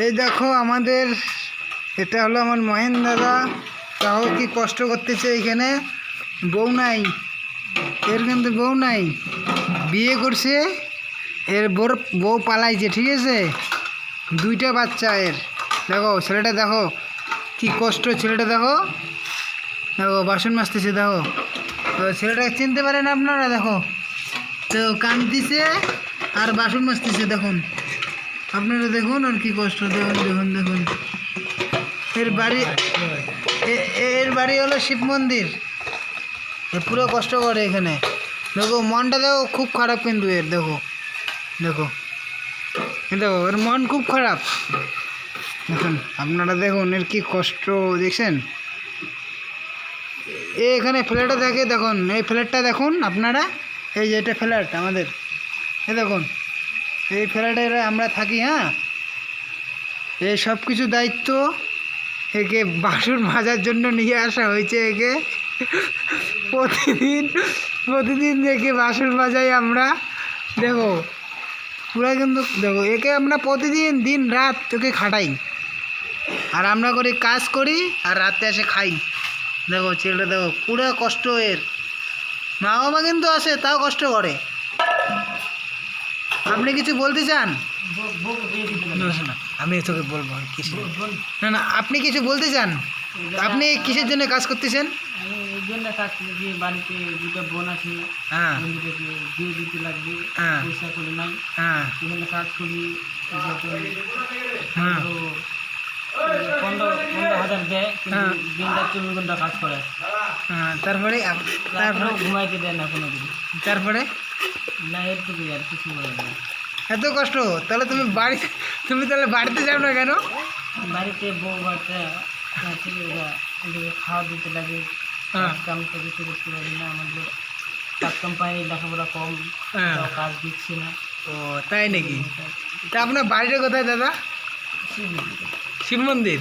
এই দেখো আমাদের এটা হলো আমার মহেন দাদা, তাও কি কষ্ট করতেছে। এখানে বউ নাই, এর কিন্তু বউ নাই, বিয়ে করছে, এর বউ পালাইছে, ঠিক আছে। দুইটা বাচ্চা এর। দেখো ছেলেটা, দেখো কি কষ্ট, ছেলেটা দেখো, দেখো বাসন মাজতেছে, দেখো তো ছেলেটাকে চিনতে পারেন আপনারা, দেখো তো কাঁদতেছে আর বাসন মাজতেছে, দেখুন আপনারা, দেখুন আর কি কষ্ট, দেখুন দেখুন দেখুন। এর বাড়ি হলো শিব মন্দির, পুরো কষ্ট করে এখানে। দেখো মনটা দেখো খুব খারাপ, কিন্তু এর দেখো দেখো দেখো এর মন খুব খারাপ। দেখুন আপনারা, দেখুন এর কি কষ্ট দেখছেন। এখানে ফ্ল্যাটে থাকে, দেখুন এই ফ্ল্যাটটা দেখুন আপনারা, এই যে এটা ফ্ল্যাট আমাদের, এই দেখুন এই ফ্ল্যাটে আমরা থাকি। হ্যাঁ, এই সব কিছু দায়িত্ব একে বাসন মাজার জন্য নিয়ে আসা হয়েছে। একে প্রতিদিন একে বাসন মাজাই আমরা, দেখো পুরো কিন্তু দেখো একে আমরা প্রতিদিন দিন রাত তোকে খাটাই, আর আমরা করি কাজ করি আর রাতে এসে খাই। দেখো ছেলেটা দেখো পুরো কষ্ট এর, মা বাবা কিন্তু আছে তাও কষ্ট করে। আপনি কিছু বলতে চান? আমি তোকে বলবো কিছু, না না আপনি কিছু বলতে চান? আপনি কিসের জন্য কাজ করতেছেন? এই জন্য কাজ করি যে বাড়িতে দুটো বোন আছে, হ্যাঁ বিয়ে দিতে লাগবে, হ্যাঁ পয়সা করে নাই, হ্যাঁ এখানে কাজ করি। হ্যাঁ 15,000 দেয়, কিন্তু দিনটা 24 ঘন্টা কাজ করে। হ্যাঁ তারপরে ঘুমাইতে দেয় না কোনো দিন। তারপরে না এরটুকুই, আর কিছু বলে না। এত কষ্ট, তাহলে তুমি তাহলে বাড়িতে যাও না কেন? বাড়িতে বউ বাচ্চা আছে, ওরা ওদেরকে খাওয়া দিতে লাগে, কাম তো কিছু করতে পারি না। আমাদের কাজ কোম্পানি লেখাপড়া কম, কাজ দিচ্ছে না। ও তাই নাকি? তা আপনার বাড়িটা কোথায় দাদা? শিব মন্দির।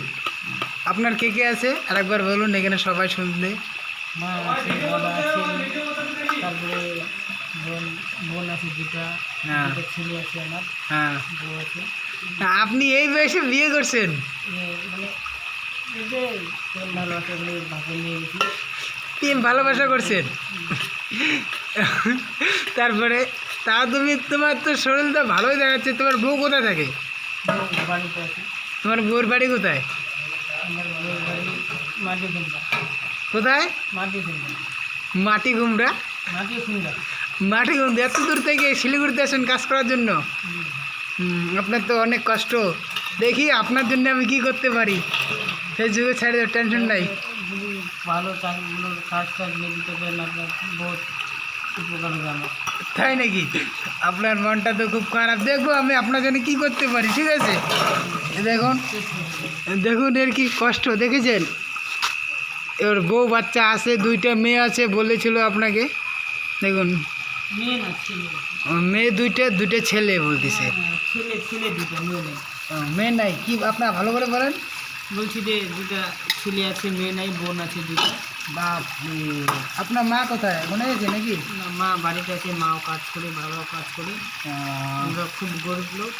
আপনার কে কে আছে আরেকবার বলুন, এখানে সবাই শুনলে। মা আছে, বাবা আছে, তারপরে বোন আছে দুটা, ছেলে আছে আমার, হ্যাঁ বউ আছে। আপনি এই বয়সে বিয়ে করছেন? মানে এই যে ভালোবাসা বলে ভাগে নিয়ে গেছি। প্রেম ভালোবাসা করছেন? তারপরে তোমার তো শরীরটা ভালোই দেখাচ্ছে। তোমার বউ কোথায় থাকে? বাড়িতে আছে। তোমার বউর বাড়ি কোথায়? আমার বউর বাড়ি মাটি কুমড়া। কোথায়? মাটি কুমড়া। মাটি কুমড়া? মাটি কুমড়া। মাটি কুমড়া। এত দূর থেকে শিলিগুড়িতে আসেন কাজ করার জন্য? আপনার তো অনেক কষ্ট। দেখি আপনার জন্য আমি কি করতে পারি, সেই যুগে ছেড়ে দেওয়ার টেনশন নাই। যদি ভালো চাকরিগুলোর কাজ নিয়ে দিতে পারেন, আপনার বহুত উপকার হবে আমার। তাই নাকি? আপনার মনটা তো খুব খারাপ। দেখবো আমি আপনার জন্য কী করতে পারি, ঠিক আছে। দেখুন দেখুন এর কি কষ্ট দেখেছেন। এর বউ বাচ্চা আছে, দুইটা মেয়ে আছে বলেছিল আপনাকে। দেখুন মেয়ে দুইটা ছেলে বলতেছে। ছেলে দুটো, মেয়ে নেই। মেয়ে নাই কি? আপনার ভালো করে বলেন। বলছি যে দুটা ছেলে আছে, মেয়ে নাই, বোন আছে দুটো। বাপ, আপনার মা কোথায়? মনে গেছে নাকি? না, মা বাড়িতে আছে, মাও কাজ করে, বাবাও কাজ করে। আমরা খুব গরিব লোক।